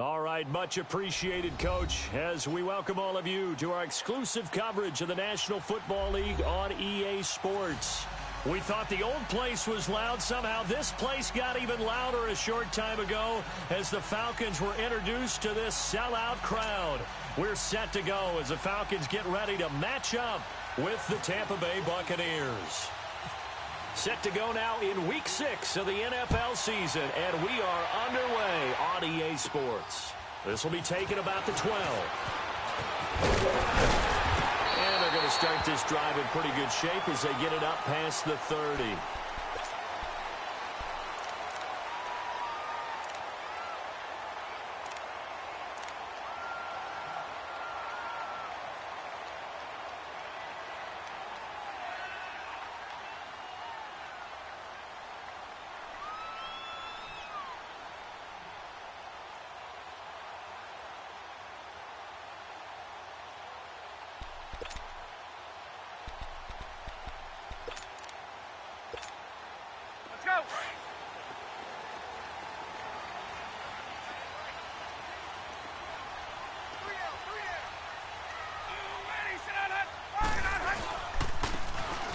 All right, much appreciated, Coach, as we welcome all of you to our exclusive coverage of the National Football League on EA Sports. We thought the old place was loud. Somehow this place got even louder a short time ago as the Falcons were introduced to this sellout crowd. We're set to go as the Falcons get ready to match up with the Tampa Bay Buccaneers. Set to go now in Week 6 of the NFL season, and we are underway on EA Sports. This will be taken about the 12. And they're going to start this drive in pretty good shape as they get it up past the 30.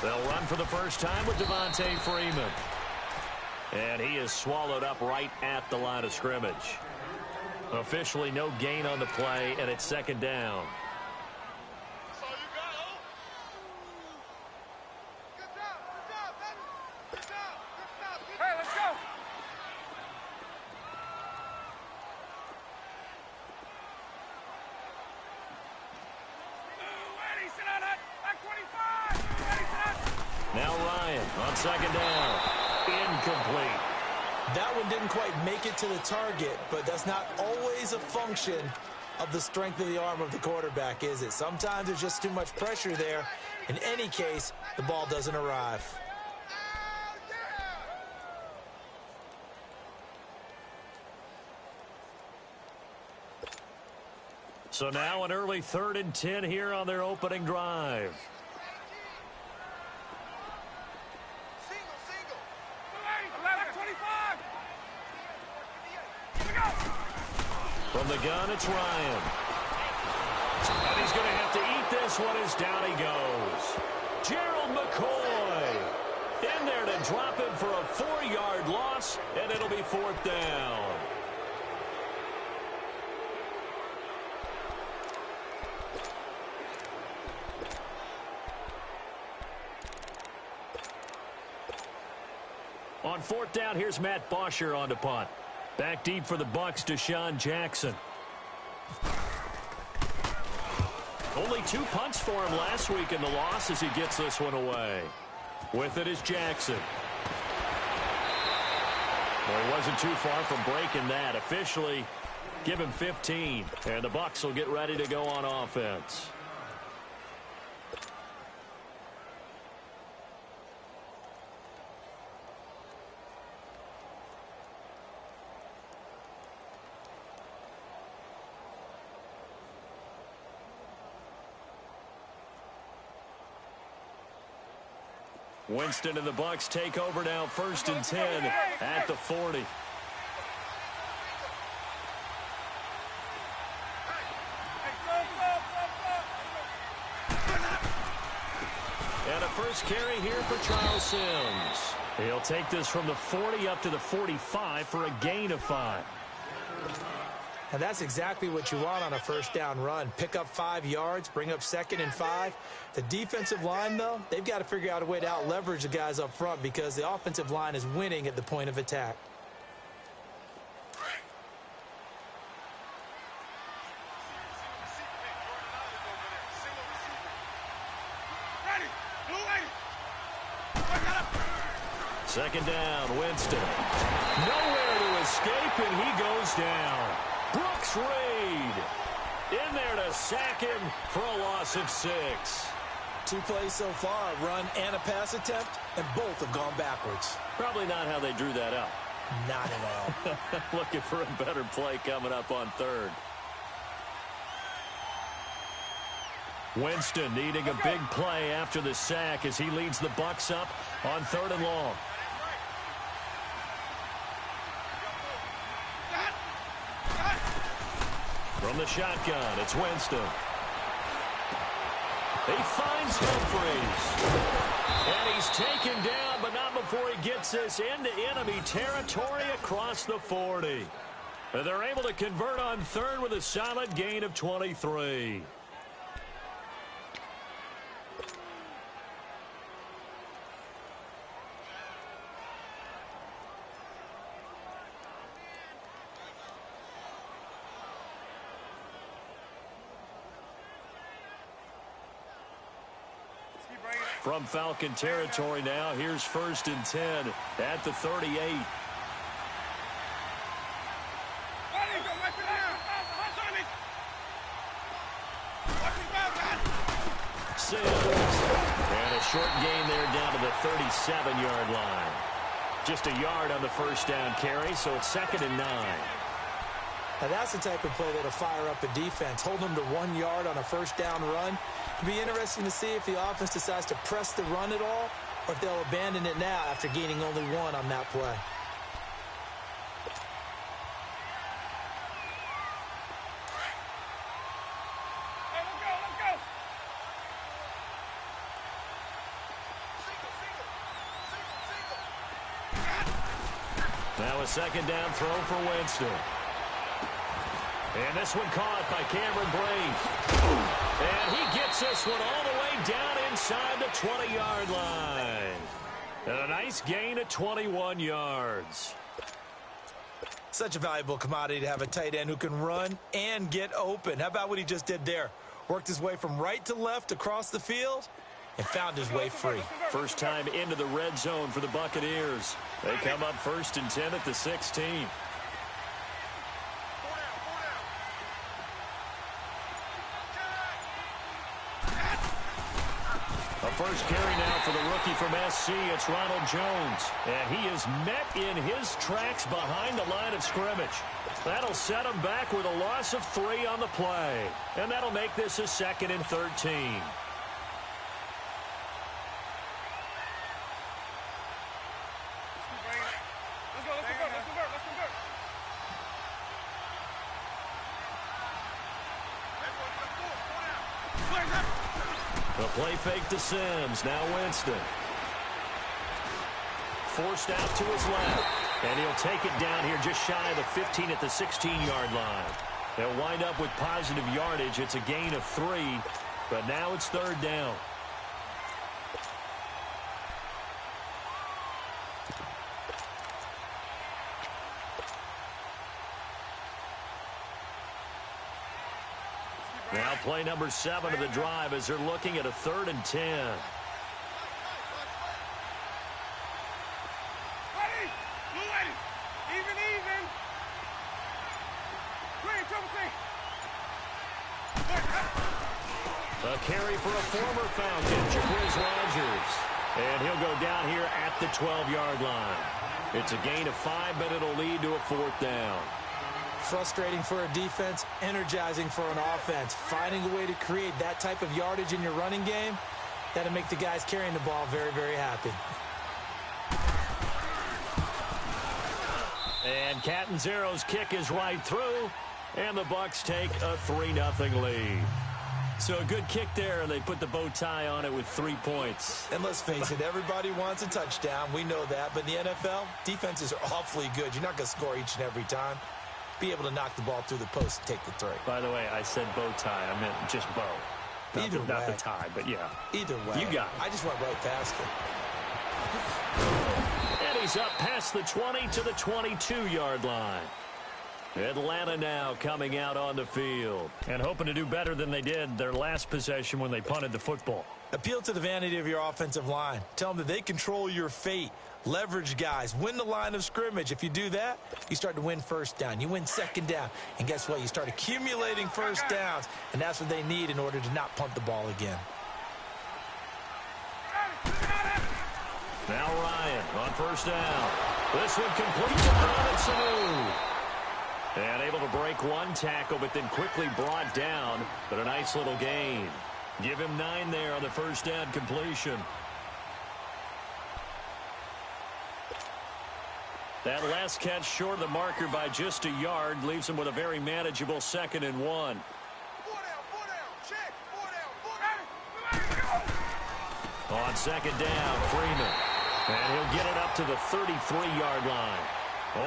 They'll run for the first time with Devontae Freeman. And he is swallowed up right at the line of scrimmage. Officially no gain on the play, and it's second down. Now Ryan on second down. Incomplete. That one didn't quite make it to the target, but that's not always a function of the strength of the arm of the quarterback, is it? Sometimes there's just too much pressure there. In any case, the ball doesn't arrive. So now an early 3rd and 10 here on their opening drive. From the gun, it's Ryan. And he's going to have to eat this one as down he goes. Gerald McCoy in there to drop him for a 4-yard loss, and it'll be 4th down. On 4th down, here's Matt Bosher on to punt. Back deep for the Bucs, Deshaun Jackson. Only 2 punts for him last week in the loss as he gets this one away. With it is Jackson. Well, he wasn't too far from breaking that. Officially, give him 15. And the Bucs will get ready to go on offense. Winston and the Bucs take over now, 1st and 10 at the 40. And a first carry here for Charles Sims. He'll take this from the 40 up to the 45 for a gain of 5. And that's exactly what you want on a first down run. Pick up 5 yards, bring up 2nd and 5. The defensive line, though, they've got to figure out a way to out-leverage the guys up front because the offensive line is winning at the point of attack. Second down, Winston. Nowhere to escape, and he goes down. Brooks Reed in there to sack him for a loss of 6. 2 plays so far, a run and a pass attempt, and both have gone backwards. Probably not how they drew that up. Not at all. Looking for a better play coming up on 3rd. Winston needing a big play after the sack as he leads the Bucs up on 3rd and long. From the shotgun, it's Winston. He finds Humphries. And he's taken down, but not before he gets this into enemy territory across the 40. And they're able to convert on third with a solid gain of 23. From Falcon territory now, here's 1st and 10 at the 38. Sims. And a short gain there down to the 37-yard line. Just a yard on the first down carry, so it's 2nd and 9. Now that's the type of play that'll fire up a defense. Hold them to 1 yard on a first down run. It'll be interesting to see if the offense decides to press the run at all or if they'll abandon it now after gaining only 1 on that play. Now a 2nd down throw for Winston. And this one caught by Cameron Brate. And he gets this one all the way down inside the 20-yard line. And a nice gain of 21 yards. Such a valuable commodity to have a tight end who can run and get open. How about what he just did there? Worked his way from right to left across the field and found his way free. First time into the red zone for the Buccaneers. They come up 1st and 10 at the 16. First carry now for the rookie from SC. It's Ronald Jones. And he is met in his tracks behind the line of scrimmage. That'll set him back with a loss of 3 on the play. And that'll make this a 2nd and 13. The play fake to Sims. Now Winston. Forced out to his left. And he'll take it down here just shy of the 15 at the 16-yard line. They'll wind up with positive yardage. It's a gain of 3. But now it's 3rd down. Now play number 7 of the drive as they're looking at a 3rd and 10. A carry for a former Falcon, Jacquizz Rodgers. And he'll go down here at the 12-yard line. It's a gain of 5, but it'll lead to a 4th down. Frustrating for a defense, energizing for an offense. Finding a way to create that type of yardage in your running game, that'll make the guys carrying the ball very, very happy. And Catanzaro's kick is right through, and the Bucs take a 3-0 lead. So a good kick there, and they put the bow tie on it with 3 points. And let's face it, everybody wants a touchdown. We know that. But in the NFL, defenses are awfully good. You're not going to score each and every time. Be able to knock the ball through the post and take the 3. By the way, I said bow tie. I meant just bow. Not the tie, but yeah. Either way. You got it. I just went right past it. And he's up past the 20 to the 22-yard line. Atlanta now coming out on the field and hoping to do better than they did their last possession when they punted the football. Appeal to the vanity of your offensive line. Tell them that they control your fate. Leverage guys. Win the line of scrimmage. If you do that, you start to win 1st down. You win 2nd down. And guess what? You start accumulating 1st downs. And that's what they need in order to not punt the ball again. Now Ryan on 1st down. This one complete to Robinson. And able to break 1 tackle, but then quickly brought down. But a nice little gain. Give him 9 there on the 1st down completion. That last catch short of the marker by just a yard leaves him with a very manageable 2nd and 1. On 2nd down, Freeman. And he'll get it up to the 33-yard line.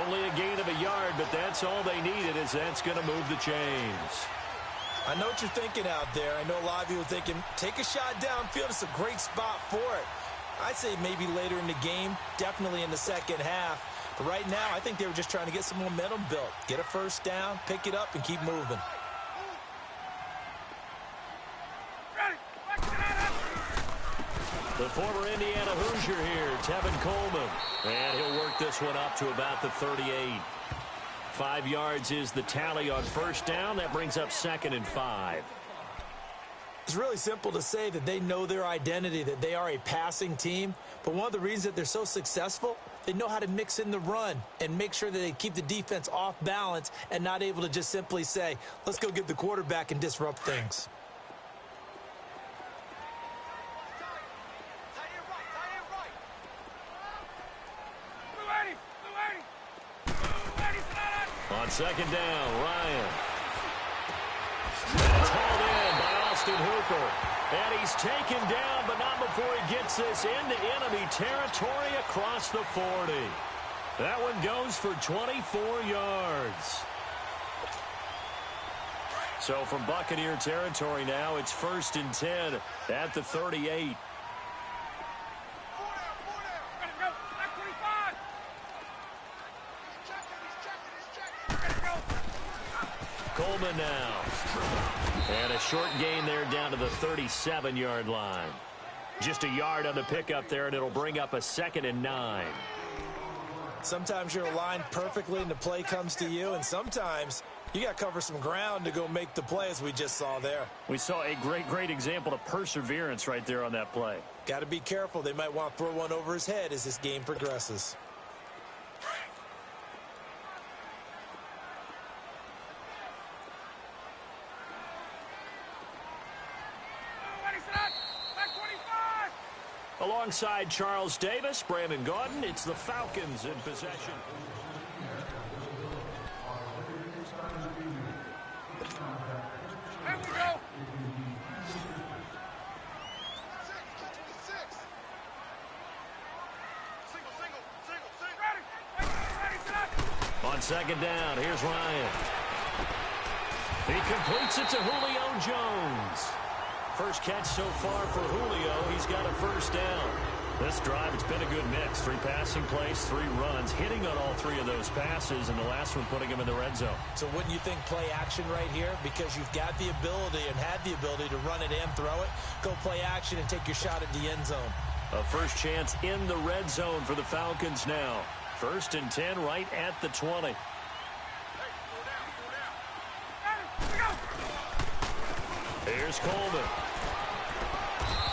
Only a gain of a yard, but that's all they needed, as that's going to move the chains. I know what you're thinking out there. I know a lot of you are thinking, take a shot downfield. It's a great spot for it. I'd say maybe later in the game, definitely in the second half. But right now, I think they were just trying to get some momentum built. Get a first down, pick it up, and keep moving. The former Indiana Hoosier here, Tevin Coleman. And he'll work this one up to about the 38. 5 yards is the tally on first down. That brings up 2nd and 5. It's really simple to say that they know their identity, that they are a passing team. But one of the reasons that they're so successful, they know how to mix in the run and make sure that they keep the defense off balance and not able to just simply say, let's go get the quarterback and disrupt things. On 2nd down, Ryan. And it's hauled in by Austin Hooper. And he's taken down, but not before he gets this into enemy territory across the 40. That one goes for 24 yards. So from Buccaneer territory now, it's 1st and 10 at the 38. Coleman now. And a short gain there down to the 37-yard line. Just a yard on the pickup there, and it'll bring up a 2nd and 9. Sometimes you're aligned perfectly and the play comes to you, and sometimes you got to cover some ground to go make the play, as we just saw there. We saw a great example of perseverance right there on that play. Got to be careful. They might want to throw one over his head as this game progresses. Alongside Charles Davis, Brandon Gaudin, it's the Falcons in possession. There we go. On 2nd down, here's Ryan. He completes it to Julio Jones. First catch so far for Julio. He's got a first down. This drive, it's been a good mix. 3 passing plays, 3 runs, hitting on all 3 of those passes, and the last one putting him in the red zone. So wouldn't you think play action right here? Because you've got the ability and had the ability to run it and throw it. Go play action and take your shot at the end zone. A first chance in the red zone for the Falcons now. 1st and 10 right at the 20. Here's Coleman.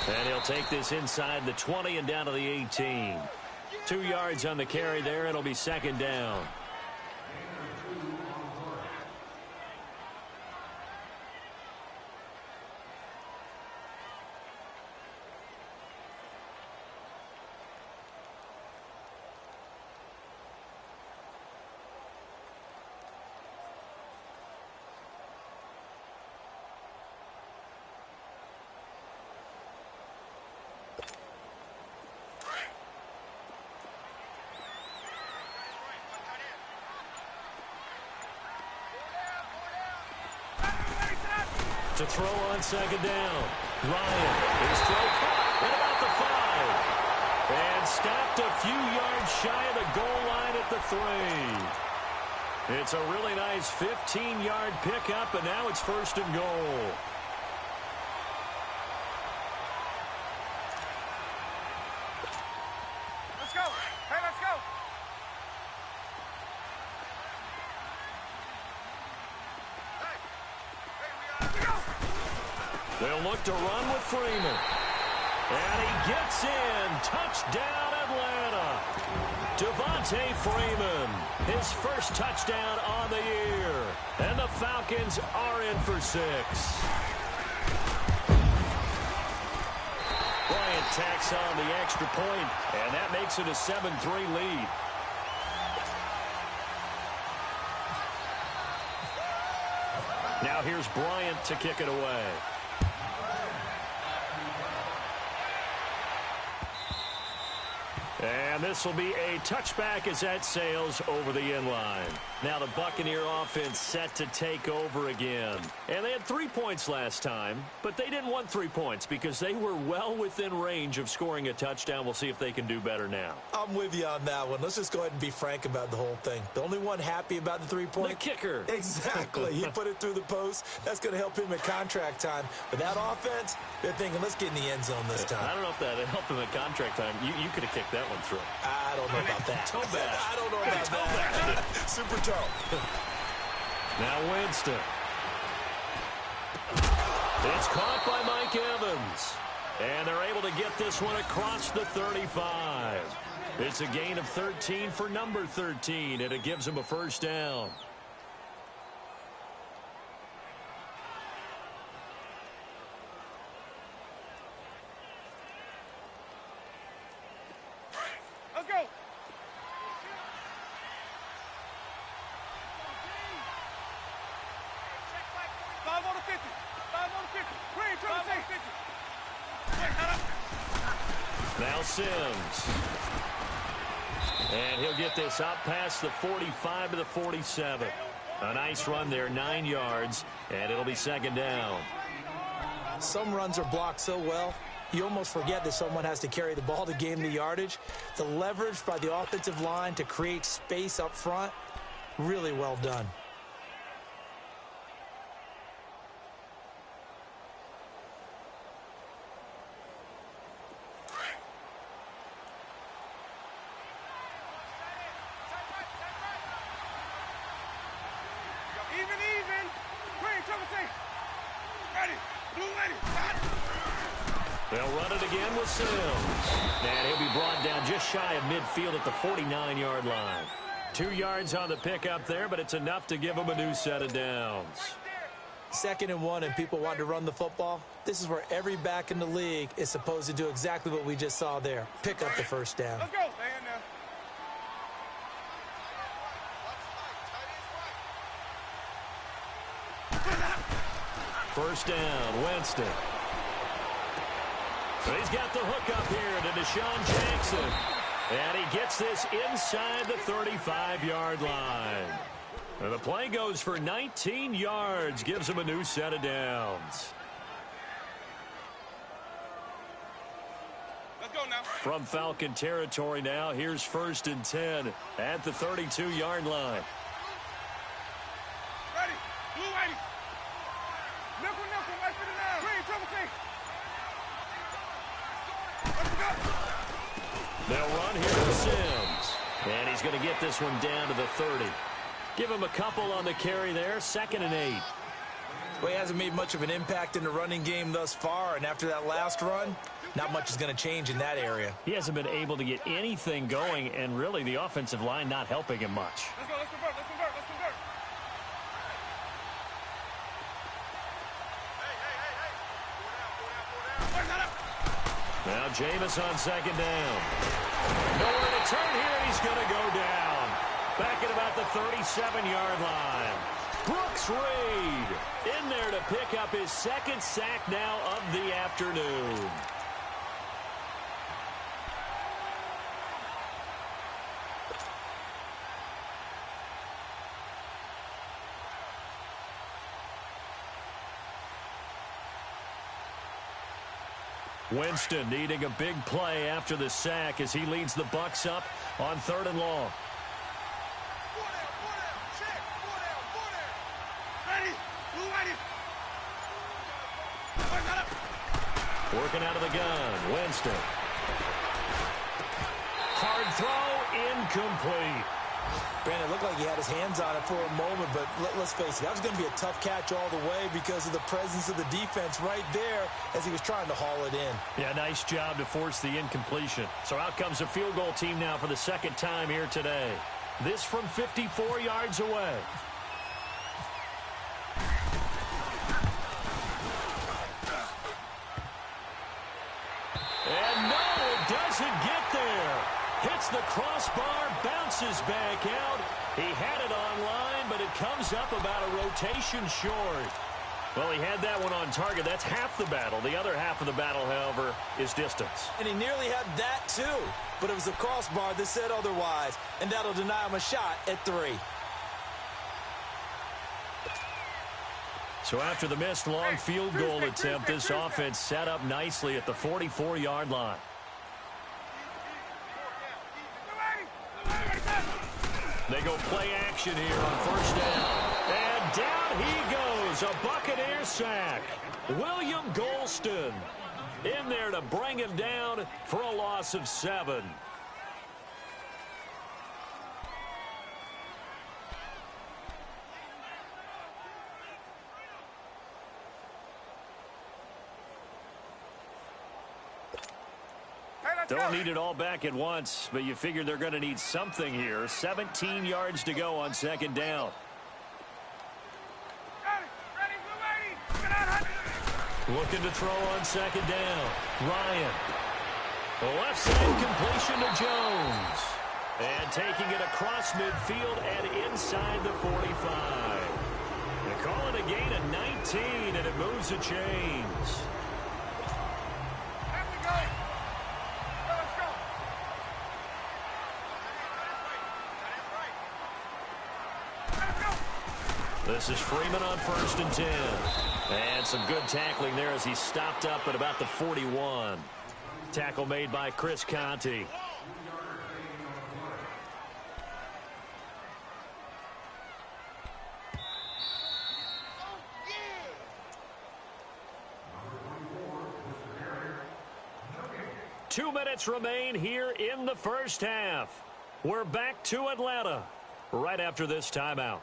And he'll take this inside the 20 and down to the 18. 2 yards on the carry there. It'll be 2nd down. To throw on 2nd down. Ryan, his throw caught at about the 5. And stopped a few yards shy of the goal line at the 3. It's a really nice 15-yard pickup, and now it's 1st and goal. Let's go. Hey, let's go. They'll look to run with Freeman. And he gets in. Touchdown, Atlanta. Devontae Freeman, his first touchdown on the year. And the Falcons are in for 6. Bryant tacks on the extra point, and that makes it a 7-3 lead. Now here's Bryant to kick it away. And this will be a touchback as that sails over the end line. Now the Buccaneer offense set to take over again. And they had 3 points last time, but they didn't want 3 points because they were well within range of scoring a touchdown. We'll see if they can do better now. I'm with you on that one. Let's just go ahead and be frank about the whole thing. The only one happy about the 3-point? The kicker. Exactly. He put it through the post. That's going to help him at contract time. But that offense, they're thinking, let's get in the end zone this time. I don't know if that helped him at contract time. You could have kicked that one through. I don't know about that. Toe bash. I don't know about that. Super toe. Now Winston. It's caught by Mike Evans. And they're able to get this one across the 35. It's a gain of 13 for number 13, and it gives them a first down. Let's go. Five on the 50. 5 on the 50. Green, try to say 50. Now Sims. And he'll get this up past the 45 to the 47. A nice run there, 9 yards, and it'll be second down. Some runs are blocked so well, you almost forget that someone has to carry the ball to gain the yardage. The leverage by the offensive line to create space up front, really well done. Even. Green, try to say. Ready. Blue ready. They'll run it again with Sims. And he'll be brought down just shy of midfield at the 49-yard line. 2 yards on the pickup there, but it's enough to give him a new set of downs. 2nd and 1 and people want to run the football. This is where every back in the league is supposed to do exactly what we just saw there. Pick up the first down. Let's go. Stay in there. First down, Winston. So he's got the hook up here to Deshaun Jackson. And he gets this inside the 35-yard line. And the play goes for 19 yards, gives him a new set of downs. Let's go now. From Falcon territory now, here's 1st and 10 at the 32-yard line. Ready. Blue ready. Nickel, right for the 9. Green, trouble say. Let's go. They'll run here to Sims. And he's going to get this one down to the 30. Give him a couple on the carry there. 2nd and 8. Well, he hasn't made much of an impact in the running game thus far, and after that last run, not much is going to change in that area. He hasn't been able to get anything going, and really the offensive line not helping him much. Let's go. Let's convert. Now Jameis on 2nd down. Nowhere to turn here, and he's going to go down. Back at about the 37-yard line. Brooks Reed in there to pick up his 2nd sack now of the afternoon. Winston needing a big play after the sack as he leads the Bucs up on 3rd and long. Working out of the gun, Winston. Hard throw, incomplete. Brandon, it looked like he had his hands on it for a moment, but let's face it, that was going to be a tough catch all the way because of the presence of the defense right there as he was trying to haul it in. Yeah, nice job to force the incompletion. So out comes a field goal team now for the 2nd time here today. This from 54 yards away. And no, it doesn't get there. Hits the crossbar, bounces back out. He had it online, but it comes up about a rotation short. Well, he had that one on target. That's half the battle. The other half of the battle, however, is distance. And he nearly had that, too. But it was a crossbar that said otherwise, and that'll deny him a shot at 3. So after the missed long field goal attempt, this offense set up nicely at the 44-yard line. They go play action here on first down. And down he goes, a Buccaneer sack. William Golston in there to bring him down for a loss of 7. Don't need it all back at once, but you figure they're going to need something here. 17 yards to go on second down. Looking to throw on second down. Ryan. The left side completion to Jones. And taking it across midfield and inside the 45. They call it a gain of 19, and it moves the chains. This is Freeman on first and 10. And some good tackling there as he stopped up at about the 41. Tackle made by Chris Conti. Two minutes remain here in the first half. We're back to Atlanta right after this timeout.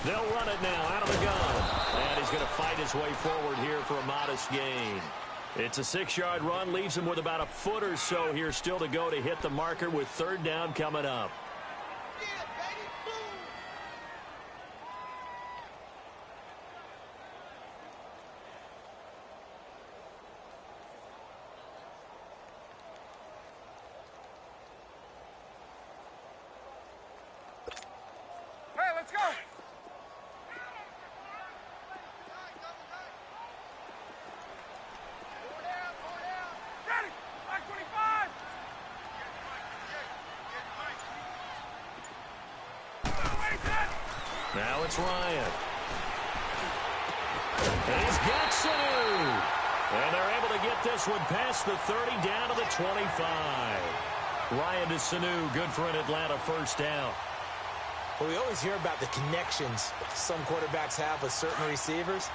They'll run it now out of the gun. And he's going to fight his way forward here for a modest gain. It's a 6-yard run, leaves him with about a foot or so here still to go to hit the marker with third down coming up. Hey, let's go. Now it's Ryan. And he's got Sanu. And they're able to get this one past the 30 down to the 25. Ryan to Sanu, good for an Atlanta first down. Well, we always hear about the connections some quarterbacks have with certain receivers.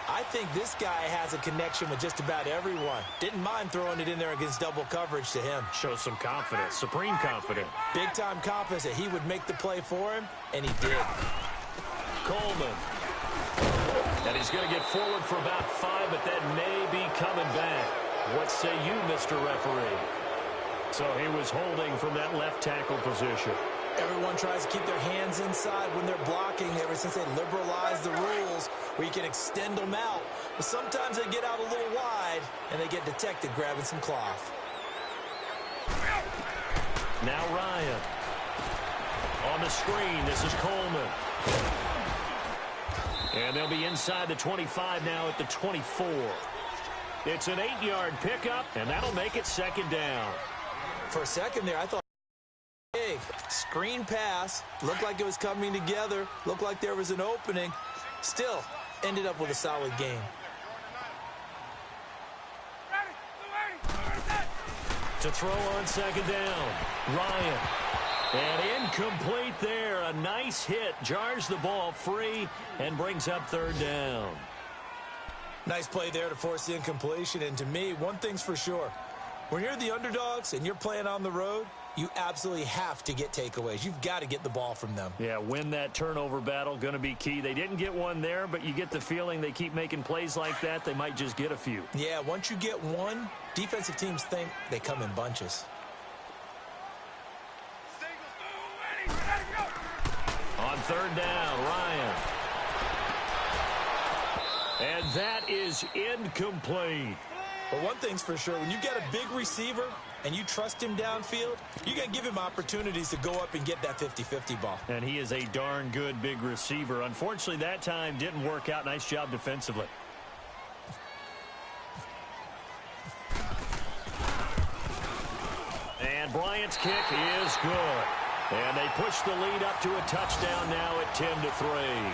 I think this guy has a connection with just about everyone. Didn't mind throwing it in there against double coverage to him. Shows some confidence, supreme confidence. Big-time confidence that he would make the play for him, and he did. Coleman. And he's going to get forward for about 5, but that may be coming back. What say you, Mr. Referee? So he was holding from that left tackle position. Everyone tries to keep their hands inside when they're blocking ever since they liberalized the rules where you can extend them out. But sometimes they get out a little wide, and they get detected grabbing some cloth. Now Ryan. On the screen, this is Coleman. And they'll be inside the 25 now at the 24. It's an 8-yard pickup, and that'll make it second down. For a second there, I thought big screen pass, looked like it was coming together, looked like there was an opening, still ended up with a solid game. To throw on second down, Ryan. And incomplete there. A nice hit, jars the ball free and brings up third down. Nice play there to force the incompletion, and to me, one thing's for sure. When you're the underdogs and you're playing on the road, you absolutely have to get takeaways. You've got to get the ball from them. Yeah, win that turnover battle, going to be key. They didn't get one there, but you get the feeling they keep making plays like that, they might just get a few. Yeah, once you get one, defensive teams think they come in bunches. On third down, Ryan. And that is incomplete. But one thing's for sure, when you get a big receiver and you trust him downfield, you're going to give him opportunities to go up and get that 50-50 ball. And he is a darn good big receiver. Unfortunately, that time didn't work out. Nice job defensively. And Bryant's kick is good. And they push the lead up to a touchdown now at 10-3.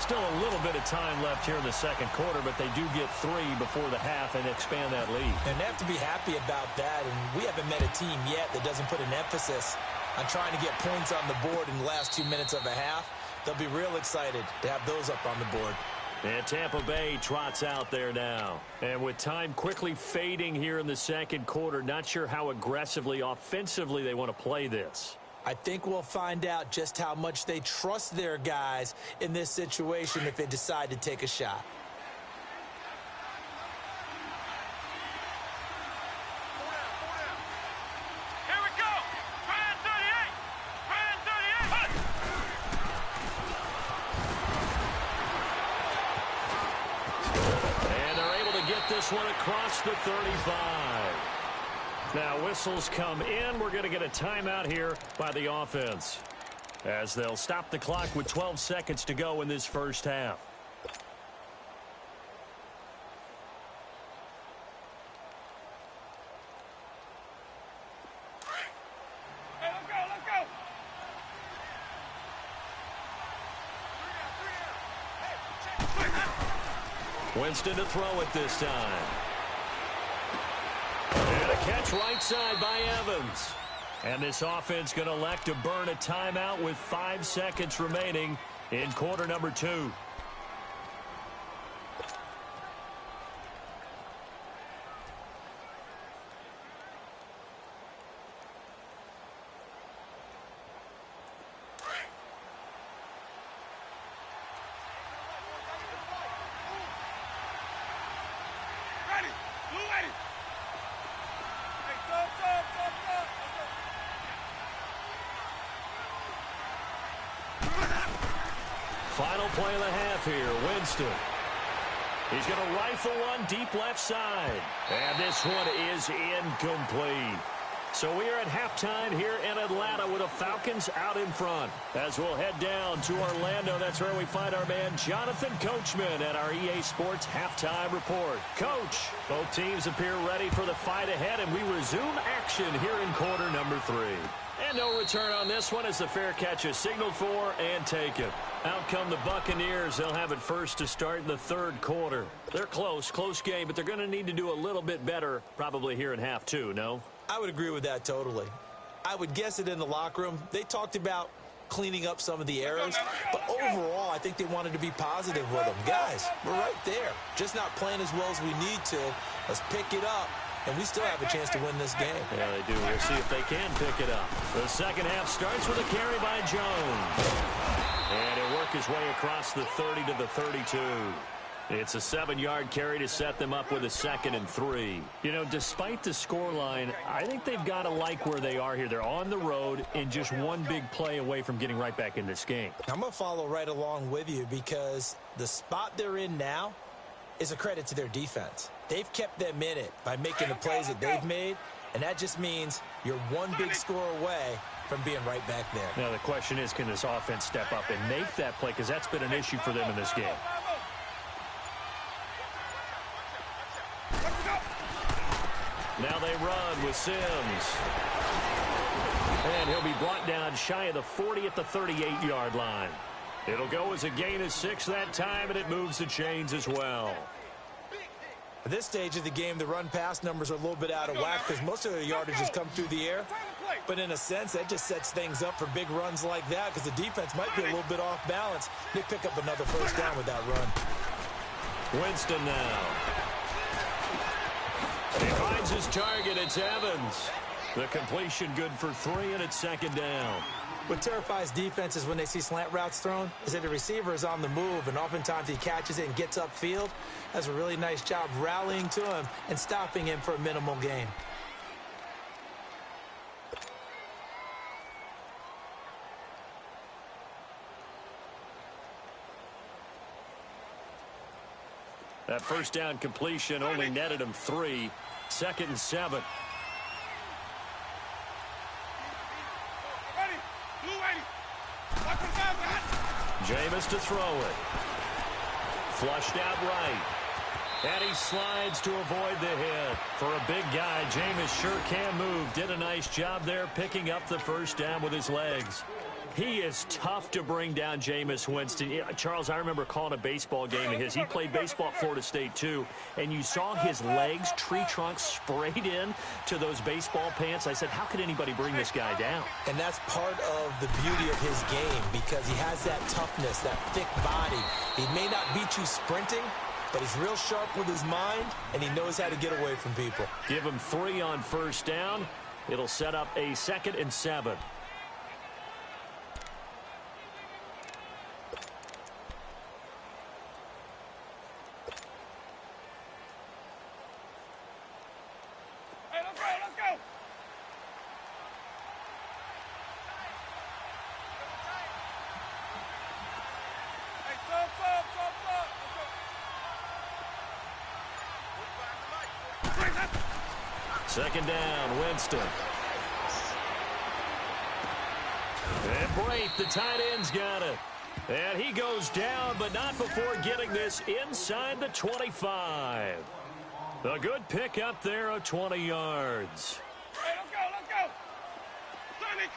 Still a little bit of time left here in the second quarter, but they do get 3 before the half and expand that lead. And they have to be happy about that. And we haven't met a team yet that doesn't put an emphasis on trying to get points on the board in the last 2 minutes of a half. They'll be real excited to have those up on the board. And Tampa Bay trots out there now. And with time quickly fading here in the second quarter, not sure how aggressively, offensively they want to play this. I think we'll find out just how much they trust their guys in this situation if they decide to take a shot. Here we go. Brand 38. Brand 38. And they're able to get this one across the 35. Now, whistles come in. We're going to get a timeout here by the offense, as they'll stop the clock with 12 seconds to go in this first half. Hey, let's go, let's go. Winston to throw it this time. And a catch right side by Evans. And this offense going to elect to burn a timeout with 5 seconds remaining in quarter number 2. Ready. Blue ready. Hey, stop. Final play of the half here, Winston. He's going to rifle one deep left side. And this one is incomplete. So we are at halftime here in Atlanta with the Falcons out in front. As we'll head down to Orlando, that's where we find our man Jonathan Coachman at our EA Sports Halftime Report. Coach, both teams appear ready for the fight ahead, and we resume action here in quarter number 3. And no return on this one as the fair catch is signaled for and taken. Out come the Buccaneers. They'll have it first to start the third quarter. They're close game, but they're going to need to do a little bit better probably here in half 2, no? I would agree with that totally. I would guess it in the locker room. They talked about cleaning up some of the errors, but overall, I think they wanted to be positive with them. Guys, we're right there. Just not playing as well as we need to. Let's pick it up, and we still have a chance to win this game. Yeah, they do. We'll see if they can pick it up. The second half starts with a carry by Jones. And he'll work his way across the 30 to the 32. It's a 7-yard carry to set them up with a 2nd and 3. You know, despite the scoreline, I think they've got to like where they are here. They're on the road and just one big play away from getting right back in this game. I'm going to follow right along with you because the spot they're in now is a credit to their defense. They've kept them in it by making the plays that they've made, and that just means you're one big score away from being right back there. Now, the question is, can this offense step up and make that play? Because that's been an issue for them in this game. Now they run with Sims. And he'll be brought down shy of the 40 at the 38-yard line. It'll go as a gain of 6 that time, and it moves the chains as well. At this stage of the game, the run-pass numbers are a little bit out of whack because most of their yardage has come through the air. But in a sense, that just sets things up for big runs like that because the defense might be a little bit off balance. They pick up another first down with that run. Winston now. He finds his target. It's Evans. The completion good for 3, and it's 2nd down. What terrifies defenses when they see slant routes thrown is that the receiver is on the move, and oftentimes he catches it and gets upfield. Does a really nice job rallying to him and stopping him for a minimal gain. That first down completion only netted him 3. 2nd and 7. Ready. Blue ready. Watch the guy, man. Jameis to throw it. Flushed out right. And he slides to avoid the hit. For a big guy, Jameis sure can move. Did a nice job there picking up the first down with his legs. He is tough to bring down, Jameis Winston. Charles, I remember calling a baseball game of his. He played baseball at Florida State, too. And you saw his legs, tree trunks sprayed in to those baseball pants. I said, how could anybody bring this guy down? And that's part of the beauty of his game because he has that toughness, that thick body. He may not beat you sprinting, but he's real sharp with his mind, and he knows how to get away from people. Give him 3 on first down. It'll set up a 2nd and 7. Second down, Winston. And Brate, the tight end's got it. And he goes down, but not before getting this inside the 25. A good pickup there of 20 yards. Hey, let's go, let's go. Sonic.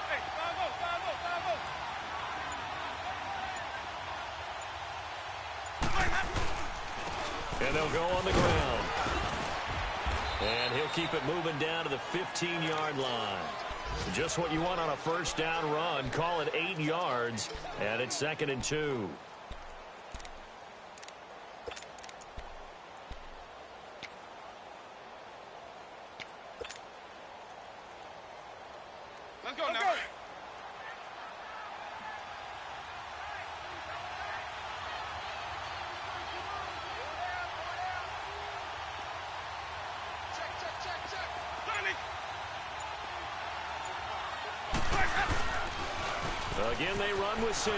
Hey, bravo. And they'll go on the ground. And he'll keep it moving down to the 15-yard line. Just what you want on a first down run. Call it 8 yards. And it's 2nd and 2. Let's go now. Again, they run with Sims.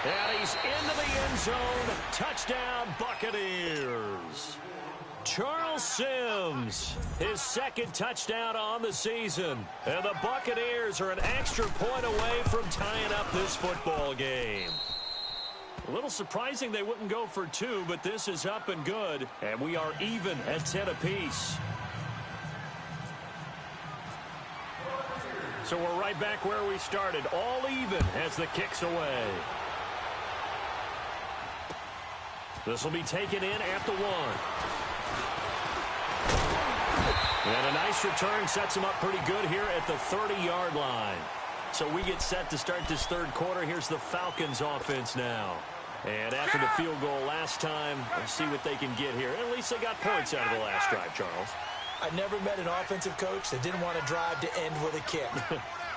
And he's into the end zone. Touchdown, Buccaneers. Charles Sims, his 2nd touchdown on the season. And the Buccaneers are an extra point away from tying up this football game. A little surprising they wouldn't go for 2, but this is up and good. And we are even at 10 apiece. So we're right back where we started, all even as the kick's away. This will be taken in at the 1. And a nice return sets him up pretty good here at the 30-yard line. So we get set to start this 3rd quarter. Here's the Falcons offense now. And after the field goal last time, let's see what they can get here. At least they got points out of the last drive, Charles. I never met an offensive coach that didn't want to drive to end with a kick.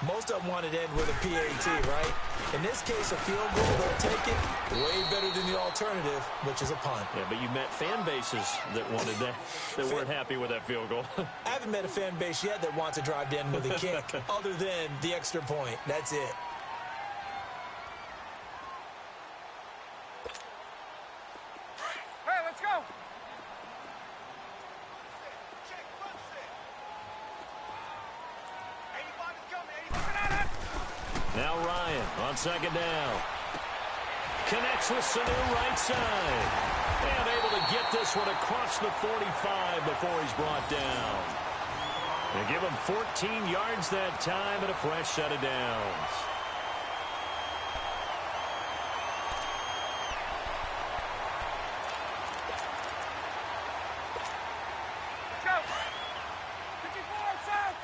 Most of them wanted to end with a PAT, right? In this case, a field goal, they'll take it way better than the alternative, which is a punt. Yeah, but you met fan bases that wanted that, that weren't happy with that field goal. I haven't met a fan base yet that wants to drive to end with a kick, other than the extra point. That's it. Hey, let's go. Now Ryan on 2nd down. Connects with Sanu right side. And able to get this one across the 45 before he's brought down. They give him 14 yards that time and a fresh set of downs. Let's go. 54, south.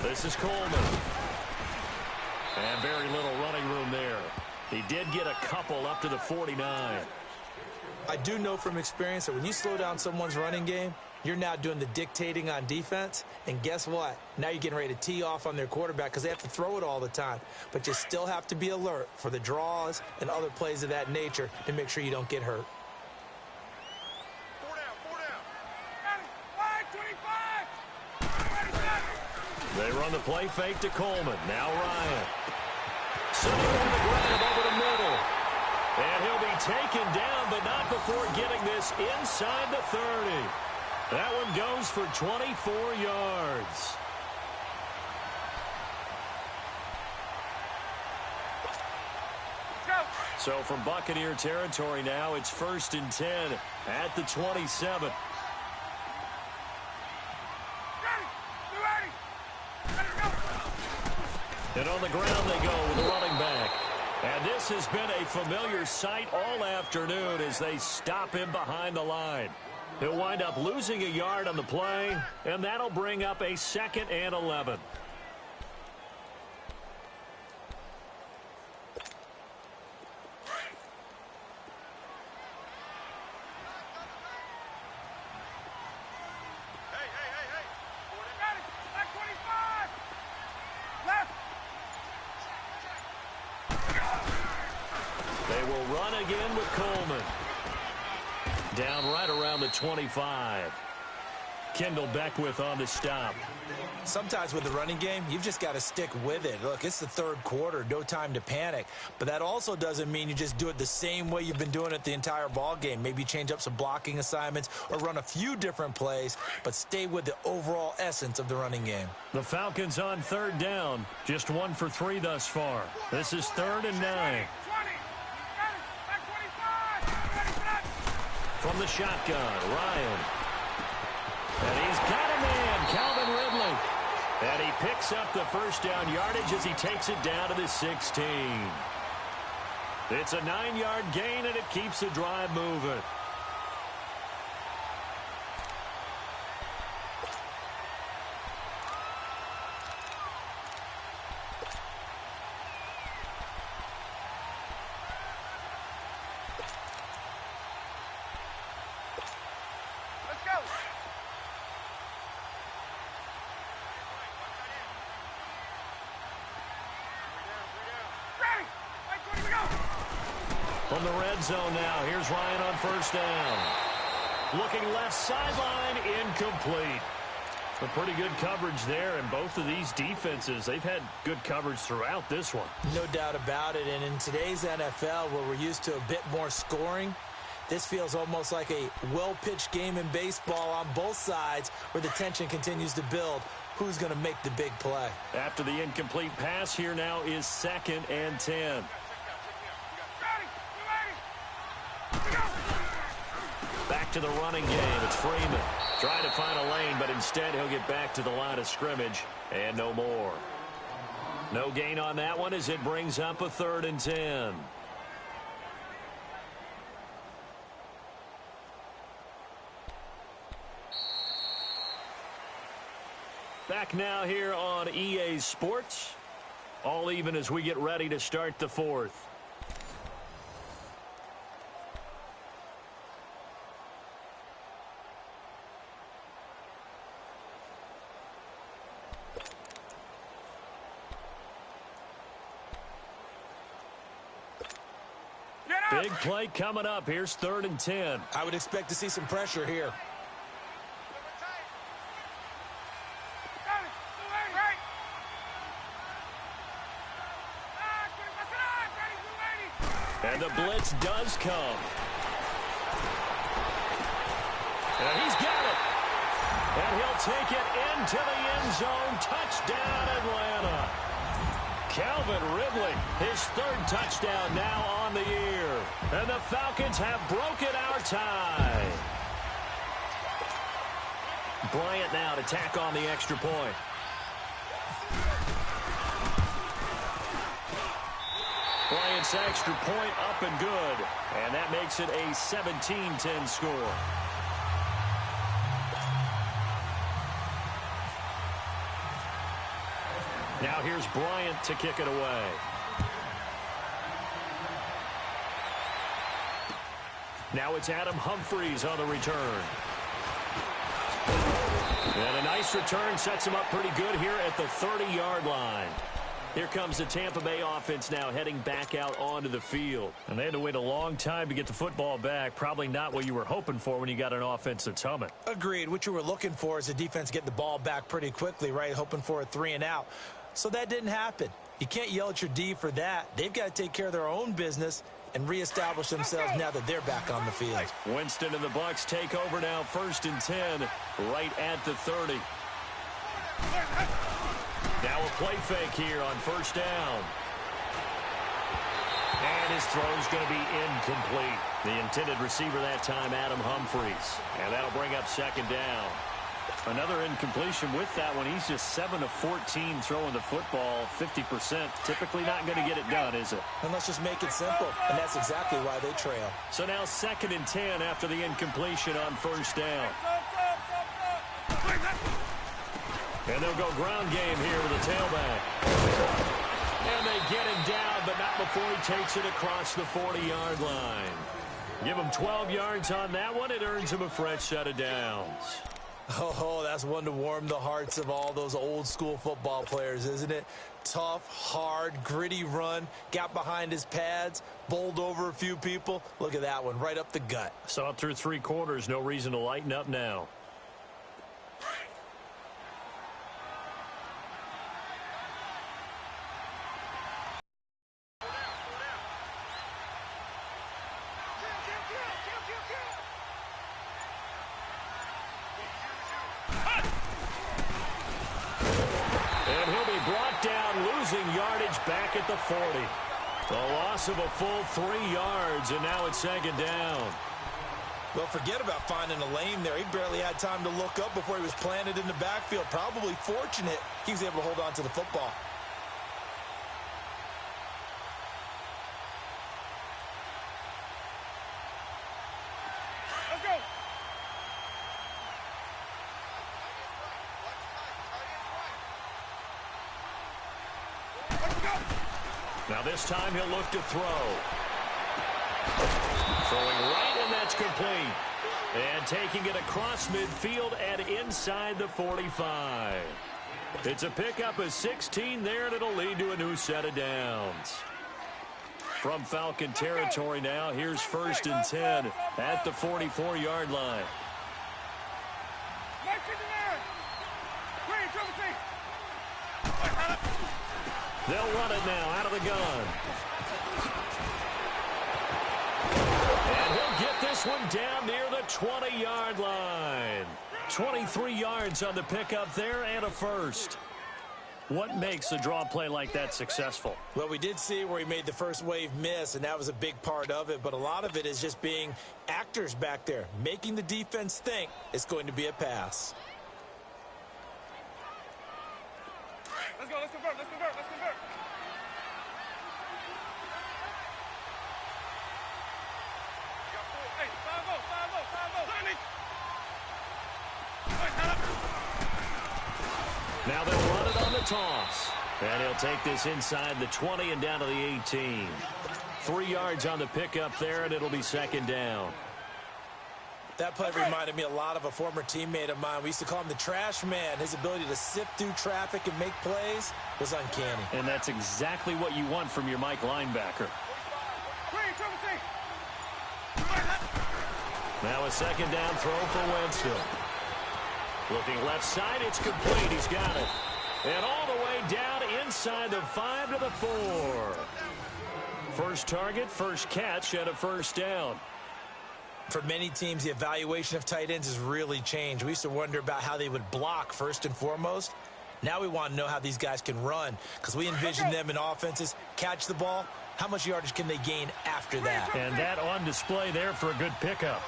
This is Coleman. And very little running room there. He did get a couple up to the 49. I do know from experience that when you slow down someone's running game, You're now doing the dictating on defense, and guess what? Now you're getting ready to tee off on their quarterback because they have to throw it all the time. But you still have to be alert for the draws and other plays of that nature to make sure you don't get hurt. 4 down. 5-25. They run the play fake to Coleman. Now Ryan. Sitting on the ground over the middle. And he'll be taken down, but not before getting this inside the 30. That one goes for 24 yards. So from Buccaneer territory now, it's 1st and 10 at the 27. And on the ground they go with the running back. And this has been a familiar sight all afternoon as they stop him behind the line. He'll wind up losing a yard on the play, and that'll bring up a 2nd and 11. Again with Coleman. Down right around the 25. Kendall Beckwith on the stop. Sometimes with the running game, you've just got to stick with it. Look, it's the 3rd quarter, no time to panic. But that also doesn't mean you just do it the same way you've been doing it the entire ball game. Maybe change up some blocking assignments or run a few different plays, but stay with the overall essence of the running game. The Falcons on 3rd down, just 1 for 3 thus far. This is 3rd and 9. From the shotgun, Ryan. And he's got a man, Calvin Ridley. And he picks up the 1st down yardage as he takes it down to the 16. It's a 9-yard gain, and it keeps the drive moving. From the red zone now, here's Ryan on 1st down. Looking left sideline, incomplete. A pretty good coverage there, and both of these defenses, they've had good coverage throughout this one. No doubt about it, and in today's NFL, where we're used to a bit more scoring, this feels almost like a well-pitched game in baseball on both sides where the tension continues to build. Who's going to make the big play? After the incomplete pass, here now is 2nd and 10. Back to the running game. It's Freeman. Trying to find a lane, but instead he'll get back to the line of scrimmage and no more. No gain on that one as it brings up a 3rd and 10. Back now here on EA Sports. All even as we get ready to start the 4th. Big play coming up. Here's 3rd and 10. I would expect to see some pressure here. And the blitz does come. And he's got it. And he'll take it into the end zone. Touchdown, Atlanta. Calvin Ridley, his 3rd touchdown now on the year. And the Falcons have broken our tie. Bryant now to tack on the extra point. Bryant's extra point up and good. And that makes it a 17-10 score. Now here's Bryant to kick it away. Now it's Adam Humphries on the return. nice return sets him up pretty good here at the 30-yard line. Here comes the Tampa Bay offense now heading back out onto the field. And they had to wait a long time to get the football back. Probably not what you were hoping for when you got an offense that's humming. Agreed. What you were looking for is the defense getting the ball back pretty quickly, right? Hoping for a 3 and out. So that didn't happen. You can't yell at your D for that. They've got to take care of their own business and reestablish themselves now that they're back on the field. Winston and the Bucs take over now, 1st and 10, right at the 30. Now a play fake here on 1st down. And his throw's going to be incomplete. The intended receiver that time, Adam Humphries. And that'll bring up 2nd down. Another incompletion with that one. He's just 7 of 14 throwing the football, 50%. Typically not going to get it done, is it? And let's just make it simple. And that's exactly why they trail. So now 2nd and 10 after the incompletion on 1st down. And they'll go ground game here with the tailback. And they get him down, but not before he takes it across the 40-yard line. Give him 12 yards on that one. It earns him a fresh set of downs. Oh, that's one to warm the hearts of all those old-school football players, isn't it? Tough, hard, gritty run, got behind his pads, bowled over a few people. Look at that one, right up the gut. Saw it through 3 quarters, no reason to lighten up now. Back at the 40. A loss of a full 3 yards, and now it's 2nd down. Well, forget about finding a lane there. He barely had time to look up before he was planted in the backfield. Probably fortunate he was able to hold on to the football. Let's go. Now this time he'll look to throw. Throwing right, and that's complete. And taking it across midfield and inside the 45. It's a pickup of 16 there, and it'll lead to a new set of downs. From Falcon territory now, here's 1st and 10 at the 44-yard line. They'll run it now out of the gun. And he'll get this one down near the 20-yard line. 23 yards on the pickup there and a first. What makes a draw play like that successful? Well, we did see where he made the first wave miss, and that was a big part of it. But a lot of it is just being actors back there, making the defense think it's going to be a pass. Let's go, let's convert, let's convert, let's convert. Hey, 5-0, 5-0, 5-0. Now they'll run it on the toss. And he'll take this inside the 20 and down to the 18. 3 yards on the pickup there, and it'll be 2nd down. That play reminded me a lot of a former teammate of mine. We used to call him the trash man. His ability to sift through traffic and make plays was uncanny. And that's exactly what you want from your Mike linebacker. Now a 2nd down throw for Winston. Looking left side, it's complete. He's got it. And all the way down inside the 5 to the 4. First target, first catch, and a 1st down. For many teams, the evaluation of tight ends has really changed. We used to wonder about how they would block first and foremost. Now we want to know how these guys can run, because we envision them in offenses, catch the ball. How much yardage can they gain after that? And that on display there for a good pickup.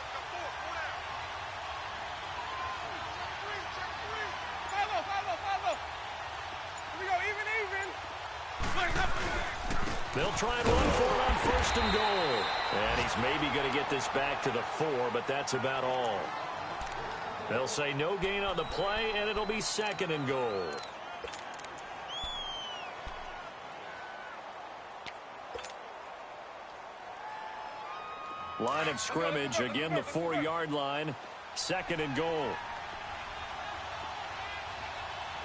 They'll try and run for it on 1st and goal. And he's maybe going to get this back to the 4, but that's about all. They'll say no gain on the play, and it'll be 2nd and goal. Line of scrimmage, again the 4-yard line, 2nd and goal.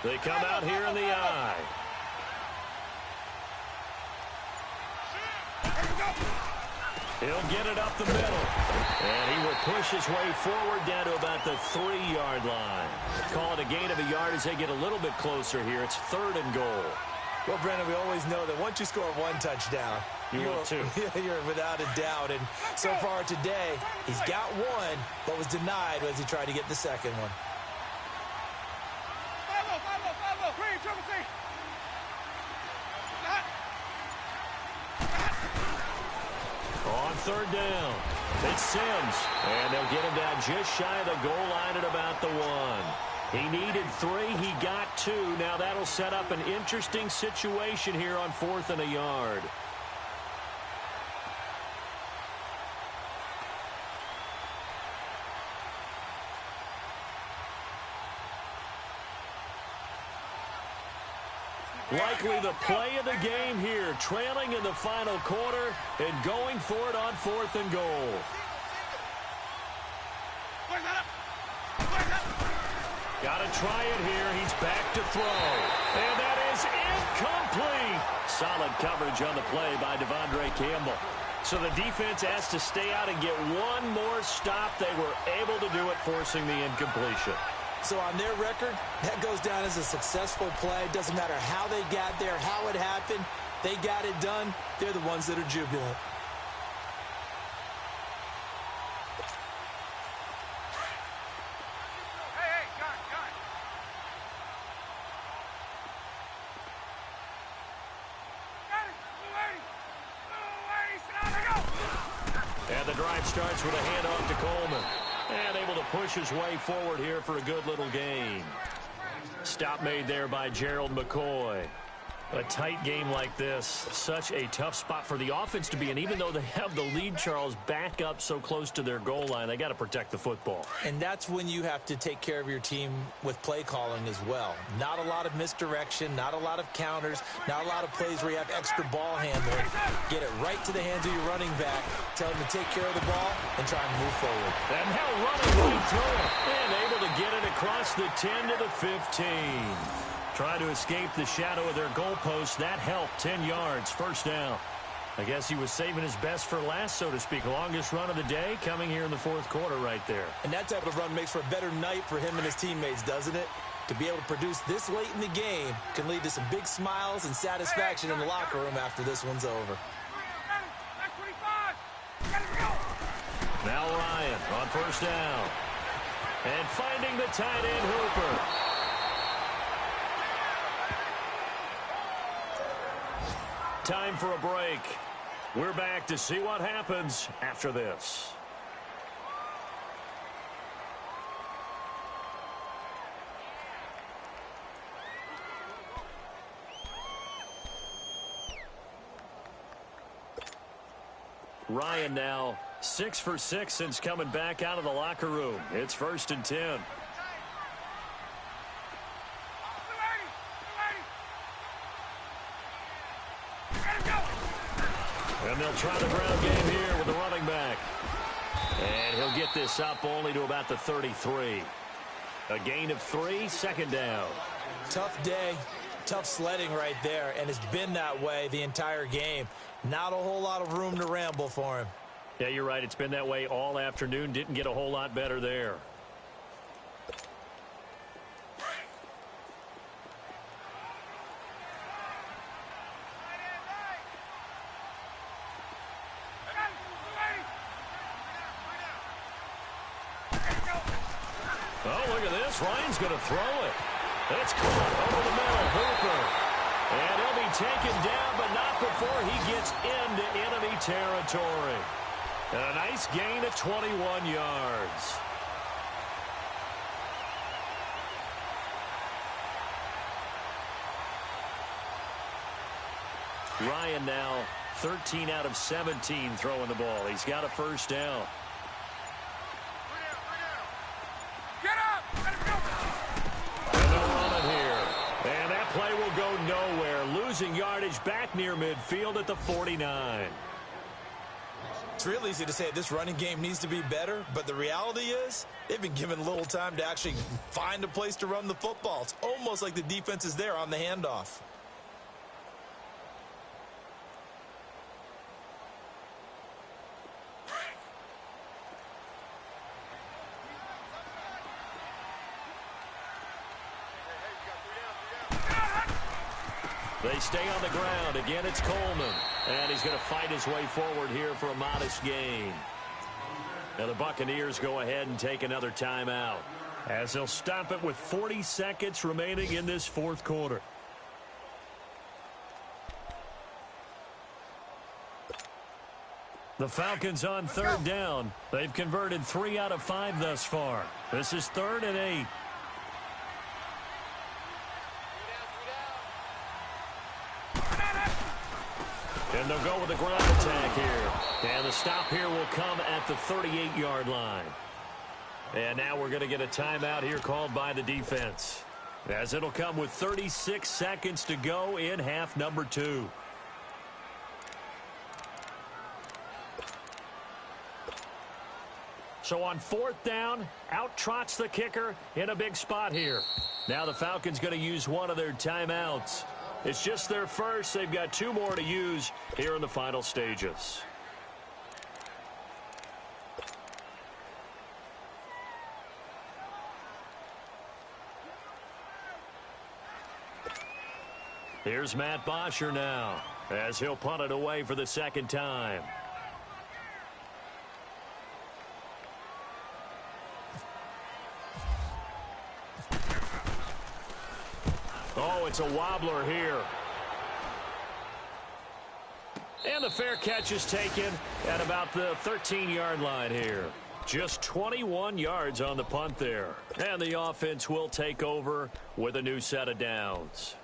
They come out here in the I. He'll get it up the middle. And he will push his way forward down to about the 3-yard line. Call it a gain of a yard as they get a little bit closer here. It's 3rd and goal. Well, Brandon, we always know that once you score 1 touchdown, you're without a doubt. And so far today, he's got 1, but was denied as he tried to get the second one. On 3rd down, it's Sims, and they'll get him down just shy of the goal line at about the 1. He needed 3, he got 2. Now that'll set up an interesting situation here on 4th and a yard. Likely the play of the game here, trailing in the final quarter and going for it on 4th and goal. Got to try it here. He's back to throw. And that is incomplete. Solid coverage on the play by Devondre Campbell. So the defense has to stay out and get 1 more stop. They were able to do it, forcing the incompletion. So on their record, that goes down as a successful play. Doesn't matter how they got there, how it happened. They got it done. They're the ones that are jubilant. And the drive starts with a handoff to Coleman. And able to push his way forward here for a good little gain. Stop made there by Gerald McCoy. A tight game like this, such a tough spot for the offense to be in. Even though they have the lead, Charles, back up so close to their goal line, they got to protect the football. And that's when you have to take care of your team with play calling as well. Not a lot of misdirection, not a lot of counters, not a lot of plays where you have extra ball handling. Get it right to the hands of your running back, tell him to take care of the ball, and try and move forward. And now running right through it, and able to get it across the 10 to the 15. Trying to escape the shadow of their goalpost. That helped. 10 yards, 1st down. I guess he was saving his best for last, so to speak. Longest run of the day coming here in the 4th quarter right there. And that type of run makes for a better night for him and his teammates, doesn't it? To be able to produce this late in the game can lead to some big smiles and satisfaction in the locker room after this one's over. Now Ryan on 1st down. And finding the tight end Hooper. Time for a break. We're back to see what happens after this. Ryan now 6 for 6 since coming back out of the locker room. It's 1st and 10. And they'll try the ground game here with the running back. And he'll get this up only to about the 33. A gain of 3, 2nd down. Tough day, tough sledding right there, and it's been that way the entire game. Not a whole lot of room to ramble for him. Yeah, you're right. It's been that way all afternoon. Didn't get a whole lot better there. Oh, look at this. Ryan's going to throw it. It's caught over the middle. Hooper. And he'll be taken down, but not before he gets into enemy territory. And a nice gain of 21 yards. Ryan now 13 out of 17 throwing the ball. He's got a 1st down. Play will go nowhere. Losing yardage back near midfield at the 49. It's real easy to say this running game needs to be better, but the reality is they've been given little time to actually find a place to run the football. It's almost like the defense is there on the handoff. They stay on the ground. Again, it's Coleman. And he's going to fight his way forward here for a modest gain. Now the Buccaneers go ahead and take another timeout, as they'll stop it with 40 seconds remaining in this fourth quarter. The Falcons on third down. They've converted 3 out of 5 thus far. This is 3rd and 8. And they'll go with the ground attack here. And the stop here will come at the 38-yard line. And now we're going to get a timeout here called by the defense, as it'll come with 36 seconds to go in half number 2. So on 4th down, out trots the kicker in a big spot here. Now the Falcons going to use one of their timeouts. It's just their first. They've got 2 more to use here in the final stages. Here's Matt Bosher now, as he'll punt it away for the 2nd time. Oh, it's a wobbler here. And the fair catch is taken at about the 13-yard line here. Just 21 yards on the punt there. And the offense will take over with a new set of downs.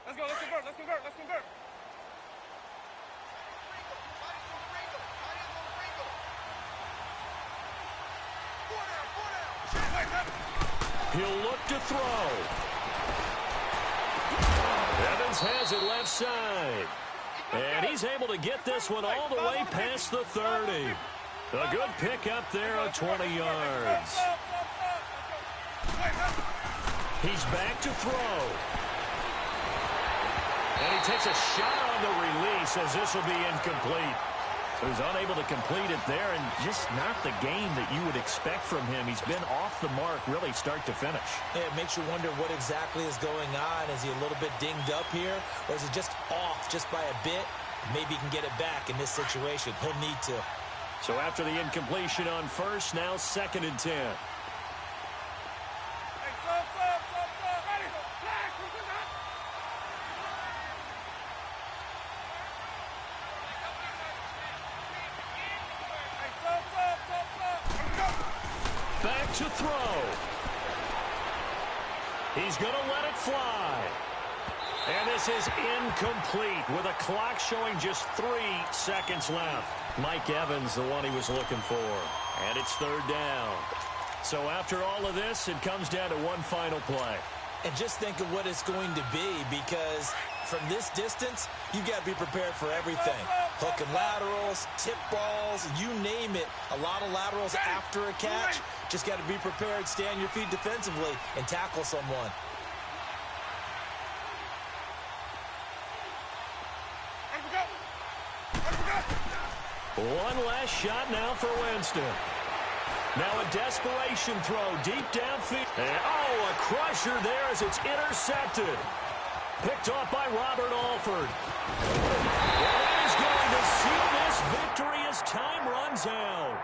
Let's go, let's convert, let's convert, let's convert. He'll look to throw. Evans has it left side. And he's able to get this one all the way past the 30. A good pickup there of 20 yards. He's back to throw. And he takes a shot on the release, as this will be incomplete. He was unable to complete it there, and just not the game that you would expect from him. He's been off the mark really start to finish. Yeah, it makes you wonder what exactly is going on. Is he a little bit dinged up here, or is he just off just by a bit? Maybe he can get it back in this situation. He'll need to. So after the incompletion on first, now 2nd and 10. Back to throw. He's going to let it fly. And this is incomplete with a clock showing just 3 seconds left. Mike Evans, the one he was looking for. And it's 3rd down. So after all of this, it comes down to one final play. And just think of what it's going to be, because from this distance, you've got to be prepared for everything. Hook and laterals, tip balls, you name it. A lot of laterals after a catch. Just got to be prepared, stay on your feet defensively, and tackle someone. One last shot now for Winston. Now a desperation throw deep downfield. And, oh, a crusher there as it's intercepted. Picked off by Robert Alford. And that is going to seal this victory as time runs out.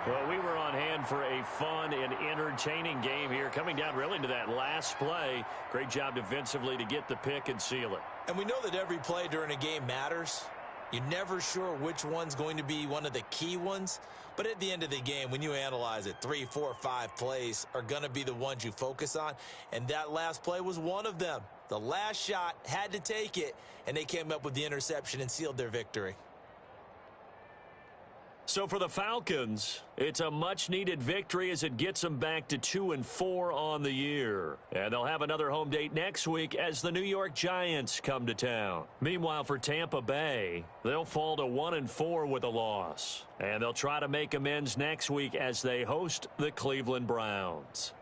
Well, we were on hand for a fun and entertaining game here, coming down really to that last play. Great job defensively to get the pick and seal it. And we know that every play during a game matters. You're never sure which one's going to be one of the key ones. But at the end of the game, when you analyze it, 3, 4, 5 plays are going to be the ones you focus on. And that last play was one of them. The last shot had to take it, and they came up with the interception and sealed their victory. So for the Falcons, it's a much-needed victory as it gets them back to 2-4 on the year. And they'll have another home date next week as the New York Giants come to town. Meanwhile, for Tampa Bay, they'll fall to 1-4 with a loss. And they'll try to make amends next week as they host the Cleveland Browns.